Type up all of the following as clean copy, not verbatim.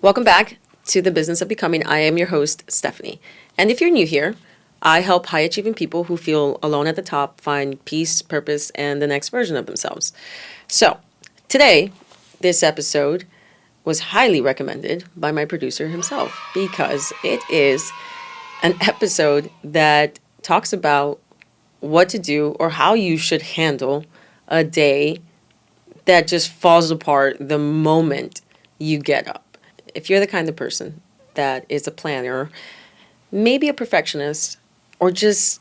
Welcome back to the Business of Becoming. I am your host, Steffany. And if you're new here, I help high achieving people who feel alone at the top find peace, purpose, and the next version of themselves. So, today, this episode was highly recommended by my producer himself because it is an episode that talks about what to do or how you should handle a day that just falls apart the moment you get up. If you're the kind of person that is a planner, maybe a perfectionist, or just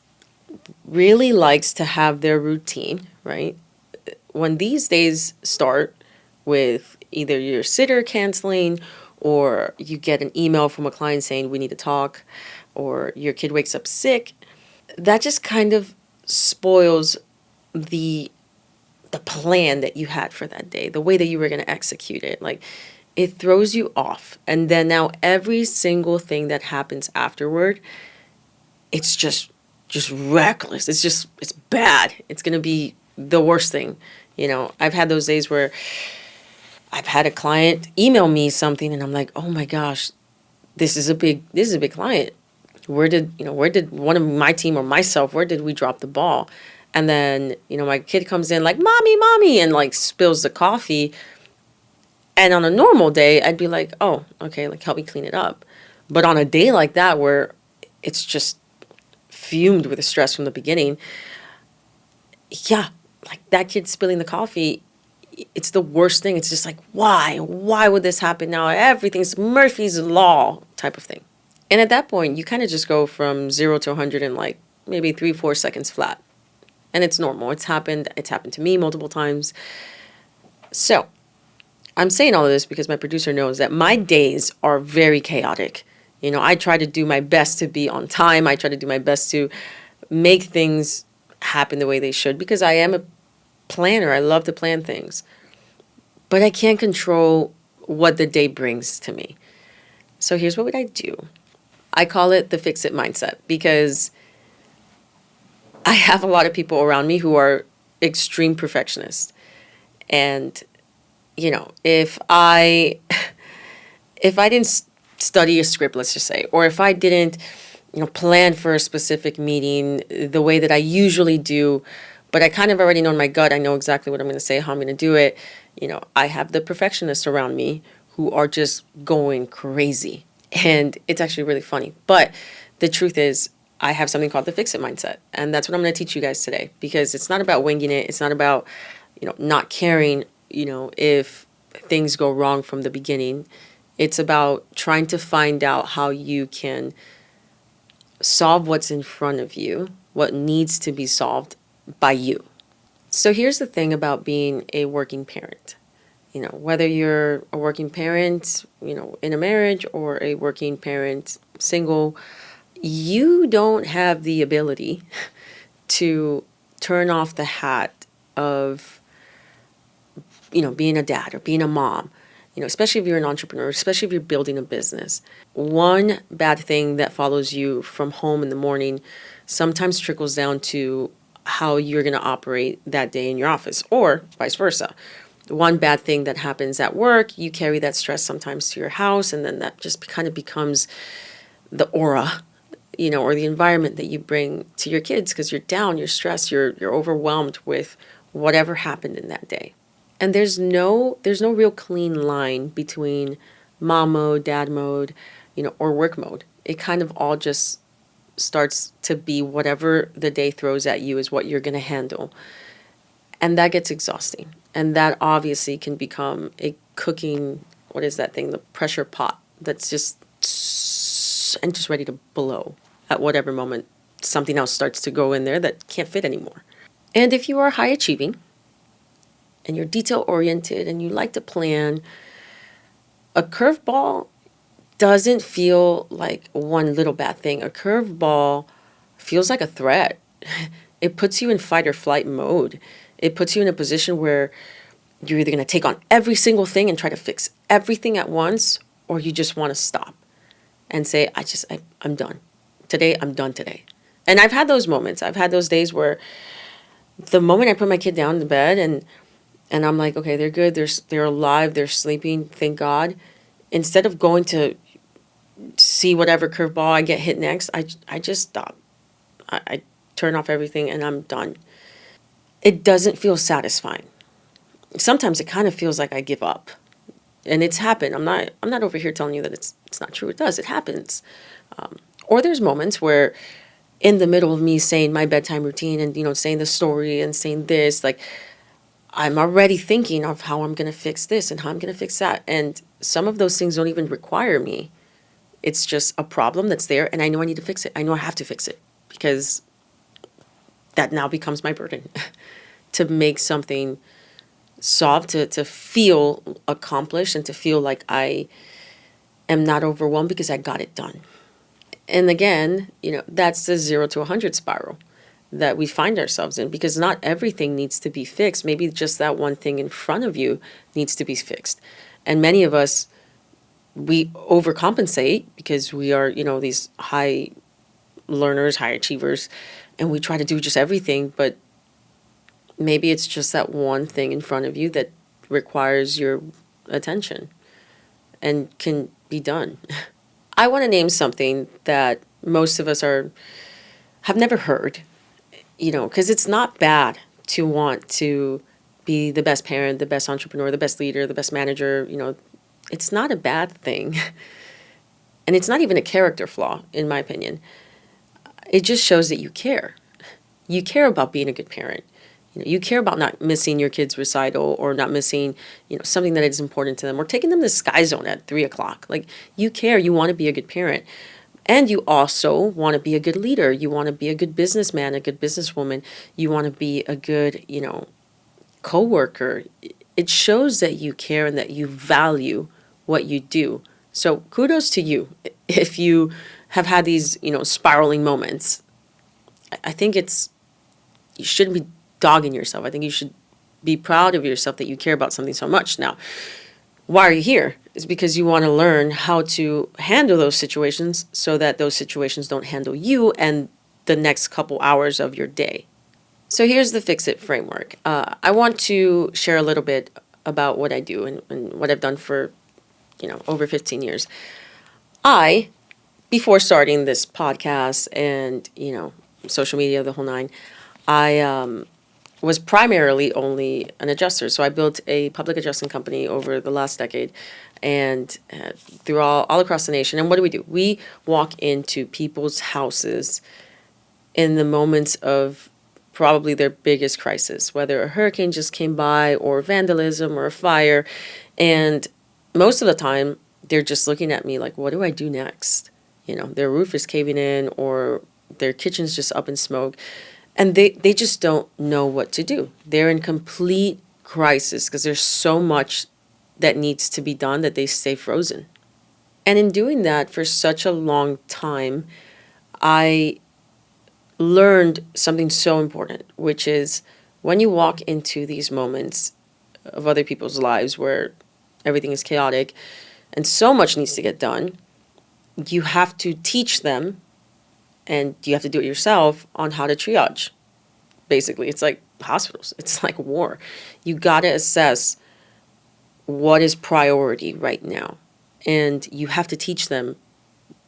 really likes to have their routine, right? When these days start with either your sitter canceling or you get an email from a client saying we need to talk, or your kid wakes up sick, that just kind of spoils the plan that you had for that day, the way that you were going to execute it. Like, it throws you off. And then now every single thing that happens afterward, it's just reckless. It's bad. It's going to be the worst thing. You know, I've had those days where I've had a client email me something and I'm like, oh my gosh, this is a big client. Where did one of my team or myself, where did we drop the ball? And then, my kid comes in like, mommy, and like spills the coffee. And on a normal day, I'd be like, oh, okay, like help me clean it up. But on a day like that where it's just fumed with the stress from the beginning, yeah, like that kid spilling the coffee, it's the worst thing. It's just like, why? Why would this happen now? Everything's Murphy's Law type of thing. And at that point, you kind of just go from 0 to 100 in like maybe 3-4 seconds flat. And it's normal. It's happened to me multiple times. So I'm saying all of this because my producer knows that my days are very chaotic. I try to do my best to be on time. I try to do my best to make things happen the way they should because I am a planner. I love to plan things. But I can't control what the day brings to me. So here's what I do. I call it the fix it mindset because I have a lot of people around me who are extreme perfectionists. And if I didn't study a script, let's just say, or if I didn't, plan for a specific meeting the way that I usually do, but I kind of already know in my gut, I know exactly what I'm going to say, how I'm going to do it. I have the perfectionists around me who are just going crazy. And it's actually really funny. But the truth is, I have something called the fix it mindset. And that's what I'm going to teach you guys today because it's not about winging it. It's not about, not caring if things go wrong from the beginning. It's about trying to find out how you can solve what's in front of you, what needs to be solved by you. So here's the thing about being a working parent. Whether you're a working parent, in a marriage or a working parent single, you don't have the ability to turn off the hat of being a dad or being a mom, especially if you're an entrepreneur, especially if you're building a business. One bad thing that follows you from home in the morning sometimes trickles down to how you're going to operate that day in your office or vice versa. One bad thing that happens at work, you carry that stress sometimes to your house, and then that just kind of becomes the aura, or the environment that you bring to your kids because you're down, you're stressed, you're overwhelmed with whatever happened in that day. And there's no real clean line between mom mode, dad mode, or work mode. It kind of all just starts to be whatever the day throws at you is what you're going to handle. And that gets exhausting. And that obviously can become a cooking, what is that thing? The pressure pot that's just ready to blow at whatever moment something else starts to go in there that can't fit anymore. And if you are high achieving, and you're detail-oriented and you like to plan, a curveball doesn't feel like one little bad thing. A curveball feels like a threat. It puts you in fight or flight mode. It puts you in a position where you're either going to take on every single thing and try to fix everything at once, or you just want to stop and say, I'm done. Today, I'm done today. And I've had those moments. I've had those days where the moment I put my kid down in the bed and I'm like, okay, they're good. They're alive. They're sleeping. Thank God. instead of going to see whatever curveball I get hit next, I just stop. I turn off everything and I'm done. It doesn't feel satisfying. Sometimes it kind of feels like I give up. And it's happened. I'm not over here telling you that it's not true. It does. It happens. Or there's moments where in the middle of me saying my bedtime routine and, saying the story and saying this, like, I'm already thinking of how I'm going to fix this and how I'm going to fix that. And some of those things don't even require me. It's just a problem that's there, and I know I need to fix it. I know I have to fix it because that now becomes my burden to make something solved, to feel accomplished and to feel like I am not overwhelmed because I got it done. And again, that's the 0 to 100 spiral that we find ourselves in, because not everything needs to be fixed. Maybe just that one thing in front of you needs to be fixed. And many of us, we overcompensate because we are, these high learners, high achievers, and we try to do just everything, but maybe it's just that one thing in front of you that requires your attention and can be done. I want to name something that most of us have never heard, because it's not bad to want to be the best parent, the best entrepreneur, the best leader, the best manager. It's not a bad thing. And it's not even a character flaw, in my opinion. It just shows that you care. You care about being a good parent. You care about not missing your kid's recital or not missing, something that is important to them, or taking them to Sky Zone at 3:00. Like, you care. You want to be a good parent. And you also want to be a good leader. You want to be a good businessman, a good businesswoman. You want to be a good, coworker. It shows that you care and that you value what you do. So kudos to you if you have had these, spiraling moments. I think you shouldn't be dogging yourself. I think you should be proud of yourself that you care about something so much. Now, why are you here? It's because you want to learn how to handle those situations so that those situations don't handle you and the next couple hours of your day. So here's the Fix It framework. I want to share a little bit about what I do and what I've done for, over 15 years. Before starting this podcast and, social media, the whole nine, I was primarily only an adjuster. So I built a public adjusting company over the last decade and through all across the nation. And what do? We walk into people's houses in the moments of probably their biggest crisis, whether a hurricane just came by or vandalism or a fire. And most of the time, they're just looking at me like, what do I do next? Their roof is caving in or their kitchen's just up in smoke. And they just don't know what to do. They're in complete crisis because there's so much that needs to be done that they stay frozen. And in doing that for such a long time, I learned something so important, which is when you walk into these moments of other people's lives where everything is chaotic and so much needs to get done, you have to teach them, and you have to do it yourself, on how to triage. Basically, it's like hospitals. It's like war. You got to assess what is priority right now. And you have to teach them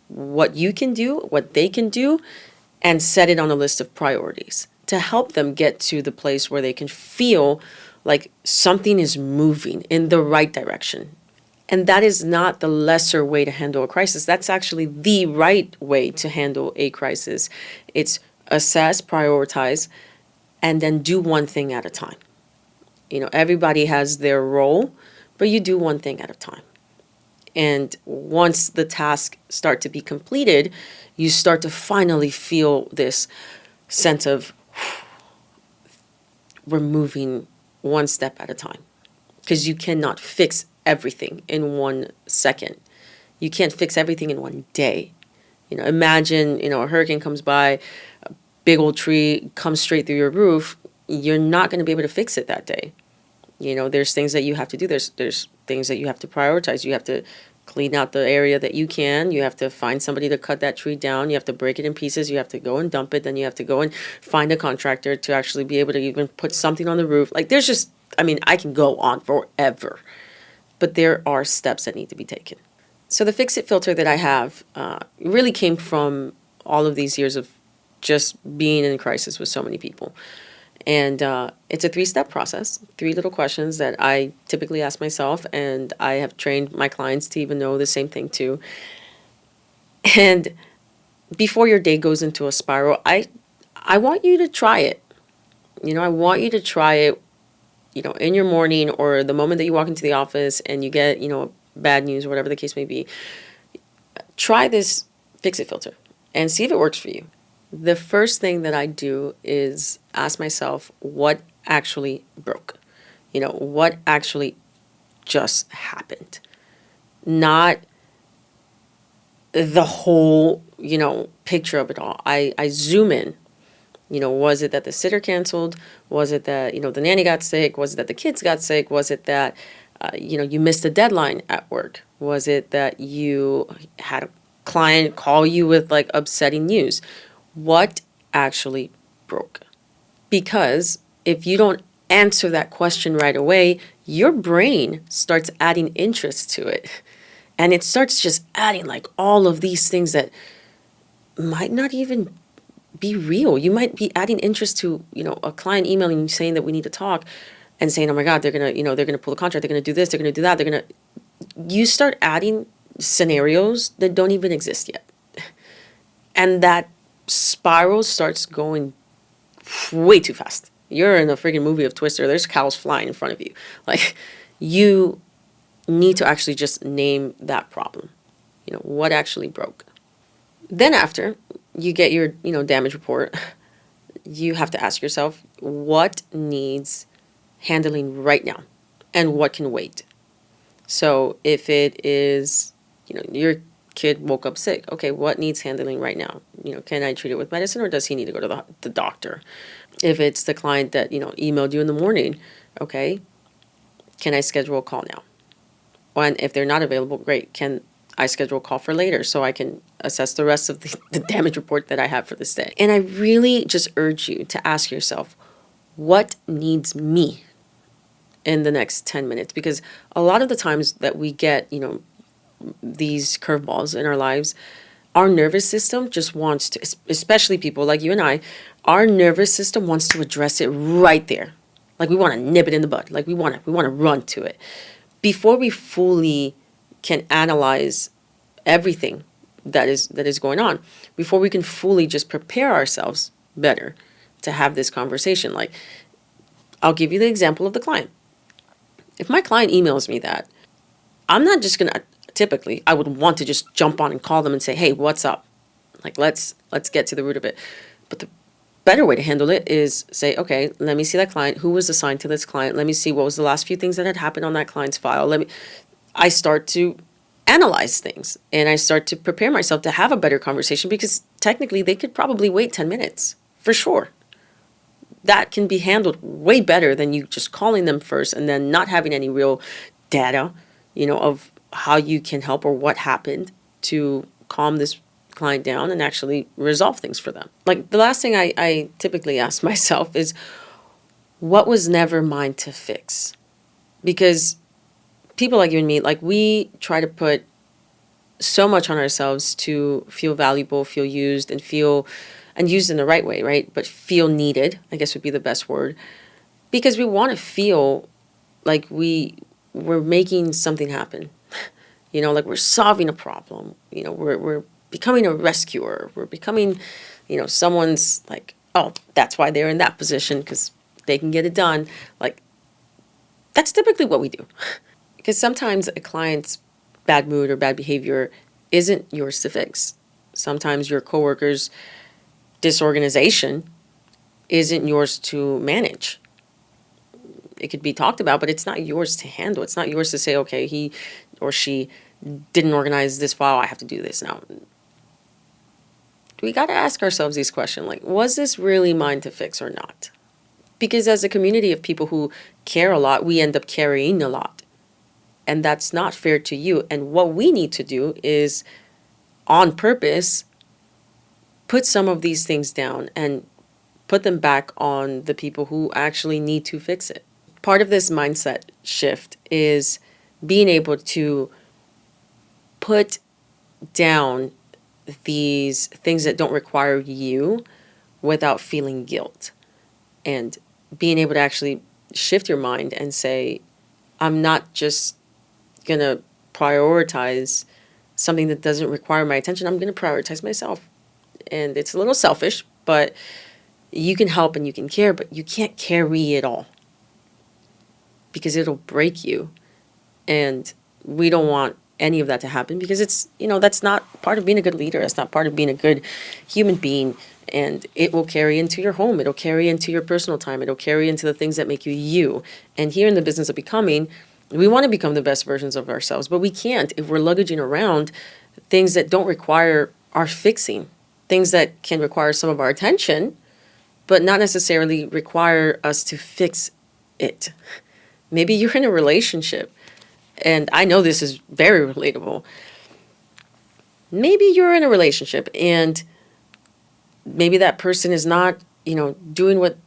what you can do, what they can do, and set it on a list of priorities to help them get to the place where they can feel like something is moving in the right direction. And that is not the lesser way to handle a crisis. That's actually the right way to handle a crisis. It's assess, prioritize, and then do one thing at a time. Everybody has their role, but you do one thing at a time. And once the tasks start to be completed, you start to finally feel this sense of we're moving one step at a time. Because you cannot fix everything in 1 second. You can't fix everything in one day. Imagine, a hurricane comes by, a big old tree comes straight through your roof. You're not going to be able to fix it that day. There's things that you have to do. There's things that you have to prioritize. You have to clean out the area that you can. You have to find somebody to cut that tree down. You have to break it in pieces. You have to go and dump it. Then you have to go and find a contractor to actually be able to even put something on the roof. Like, I can go on forever. But there are steps that need to be taken. So the fix it filter that I have really came from all of these years of just being in crisis with so many people. And it's a 3-step process, 3 little questions that I typically ask myself, and I have trained my clients to even know the same thing too. And before your day goes into a spiral, I want you to try it. I want you to try it, in your morning or the moment that you walk into the office and you get, bad news or whatever the case may be. Try this fix it filter and see if it works for you. The first thing that I do is ask myself what actually broke. What actually just happened. Not the whole, picture of it all. I zoom in. Was it that the sitter canceled? Was it that, the nanny got sick? Was it that the kids got sick? Was it that, you missed a deadline at work? Was it that you had a client call you with like upsetting news? What actually broke? Because if you don't answer that question right away, your brain starts adding interest to it. And it starts just adding like all of these things that might not even be real. You might be adding interest to, a client emailing you saying that we need to talk and saying, oh my God, they're going to, they're going to pull the contract. They're going to do this. They're going to do that. You start adding scenarios that don't even exist yet. And that spiral starts going way too fast. You're in a freaking movie of Twister. There's cows flying in front of you. Like, you need to actually just name that problem. What actually broke. Then after you get your, damage report, you have to ask yourself what needs handling right now and what can wait. So if it is, your kid woke up sick, okay, what needs handling right now? Can I treat it with medicine or does he need to go to the doctor? If it's the client that, emailed you in the morning, okay, can I schedule a call now? And if they're not available, great. Can I schedule a call for later so I can assess the rest of the damage report that I have for this day? And I really just urge you to ask yourself, what needs me in the next 10 minutes? Because a lot of the times that we get, these curveballs in our lives, our nervous system just wants to, especially people like you and I, our nervous system wants to address it right there. Like we want to nip it in the bud. Like we want to run to it. Before we fully can analyze everything that is going on, before we can fully just prepare ourselves better to have this conversation. Like, I'll give you the example of the client. If my client emails me that, I'm not just gonna, typically, I would want to just jump on and call them and say, hey, what's up? Like, let's get to the root of it. But the better way to handle it is say, okay, let me see that client. Who was assigned to this client? Let me see what was the last few things that had happened on that client's file. I start to analyze things and I start to prepare myself to have a better conversation because technically they could probably wait 10 minutes for sure. That can be handled way better than you just calling them first and then not having any real data, of how you can help or what happened to calm this client down and actually resolve things for them. Like the last thing I typically ask myself is, what was never mine to fix? Because people like you and me, like we try to put so much on ourselves to feel valuable, feel used, and used in the right way, right? But feel needed, I guess would be the best word. Because we want to feel like we're making something happen. Like we're solving a problem. We're becoming a rescuer. We're becoming, someone's like, oh, that's why they're in that position because they can get it done. Like, that's typically what we do. Because sometimes a client's bad mood or bad behavior isn't yours to fix. Sometimes your coworker's disorganization isn't yours to manage. It could be talked about, but it's not yours to handle. It's not yours to say, okay, he or she didn't organize this file. I have to do this now. We got to ask ourselves these questions, like, was this really mine to fix or not? Because as a community of people who care a lot, we end up carrying a lot. And that's not fair to you. And what we need to do is, on purpose, put some of these things down and put them back on the people who actually need to fix it. Part of this mindset shift is being able to put down these things that don't require you without feeling guilt, and being able to actually shift your mind and say, I'm not just going to prioritize something that doesn't require my attention. I'm going to prioritize myself. And it's a little selfish, but you can help and you can care, but you can't carry it all because it'll break you. And we don't want any of that to happen because it's, that's not part of being a good leader. That's not part of being a good human being. And it will carry into your home. It'll carry into your personal time. It'll carry into the things that make you you. And here in the business of becoming, we want to become the best versions of ourselves, but we can't if we're luggaging around things that don't require our fixing, things that can require some of our attention, but not necessarily require us to fix it. Maybe you're in a relationship, and I know this is very relatable. Maybe you're in a relationship and maybe that person is not, doing what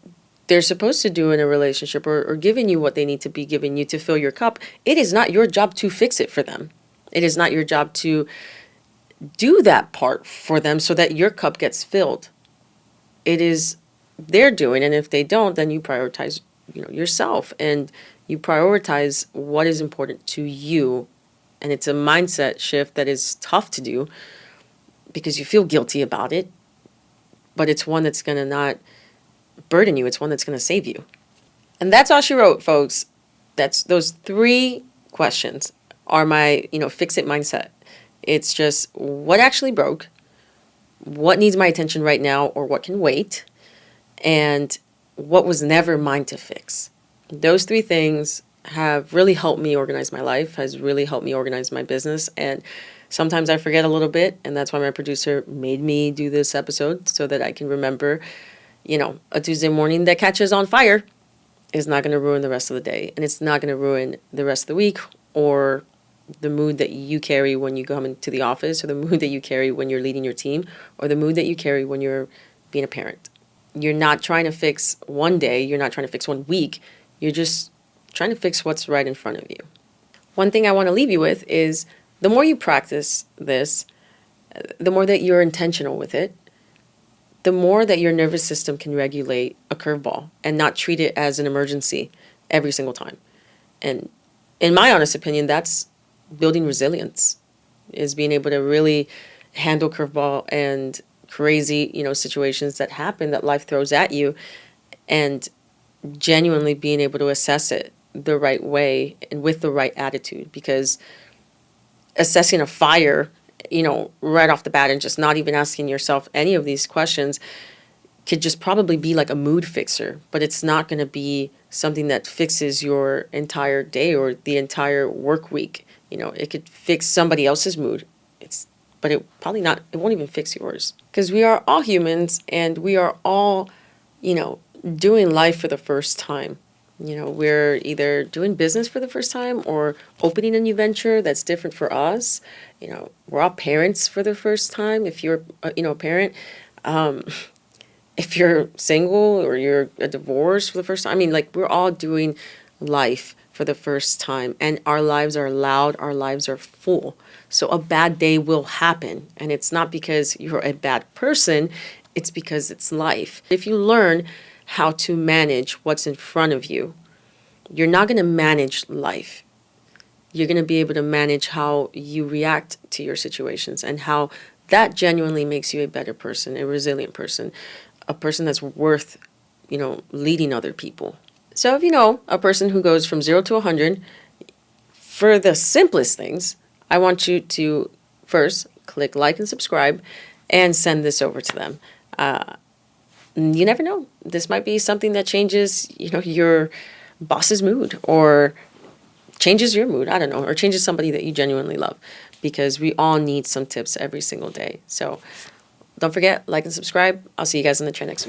they're supposed to do in a relationship, or giving you what they need to be giving you to fill your cup. It is not your job to fix it for them. It is not your job to do that part for them so that your cup gets filled. It is their doing, and if they don't, then you prioritize, yourself, and you prioritize what is important to you. And it's a mindset shift that is tough to do because you feel guilty about it, but it's one that's going to not burden you. It's one that's going to save you. And that's all she wrote, folks. That's those 3 questions are my, fix it mindset. It's just what actually broke, what needs my attention right now, or what can wait, and what was never mine to fix. Those 3 things have really helped me organize my life, has really helped me organize my business. And sometimes I forget a little bit, and that's why my producer made me do this episode so that I can remember, a Tuesday morning that catches on fire is not going to ruin the rest of the day, and it's not going to ruin the rest of the week or the mood that you carry when you come into the office, or the mood that you carry when you're leading your team, or the mood that you carry when you're being a parent. You're not trying to fix one day. You're not trying to fix one week. You're just trying to fix what's right in front of you. One thing I want to leave you with is the more you practice this, the more that you're intentional with it, the more that your nervous system can regulate a curveball and not treat it as an emergency every single time. And in my honest opinion, that's building resilience, is being able to really handle curveball and crazy, situations that happen, that life throws at you, and genuinely being able to assess it the right way and with the right attitude. Because assessing a fire, right off the bat and just not even asking yourself any of these questions could just probably be like a mood fixer, but it's not going to be something that fixes your entire day or the entire work week. It could fix somebody else's mood. But it won't even fix yours, because we are all humans and we are all, doing life for the first time. We're either doing business for the first time or opening a new venture that's different for us. We're all parents for the first time. If you're, a parent, if you're single or you're a divorce for the first time, we're all doing life for the first time, and our lives are loud. Our lives are full. So a bad day will happen, and it's not because you're a bad person. It's because it's life. If you learn how to manage what's in front of you, you're not going to manage life. You're going to be able to manage how you react to your situations, and how that genuinely makes you a better person, a resilient person, a person that's worth, leading other people. So if you know a person who goes from 0 to 100, for the simplest things, I want you to first click like and subscribe and send this over to them. You never know. This might be something that changes, your boss's mood, or changes your mood. I don't know, or changes somebody that you genuinely love, because we all need some tips every single day. So don't forget, like and subscribe. I'll see you guys in the chair next week.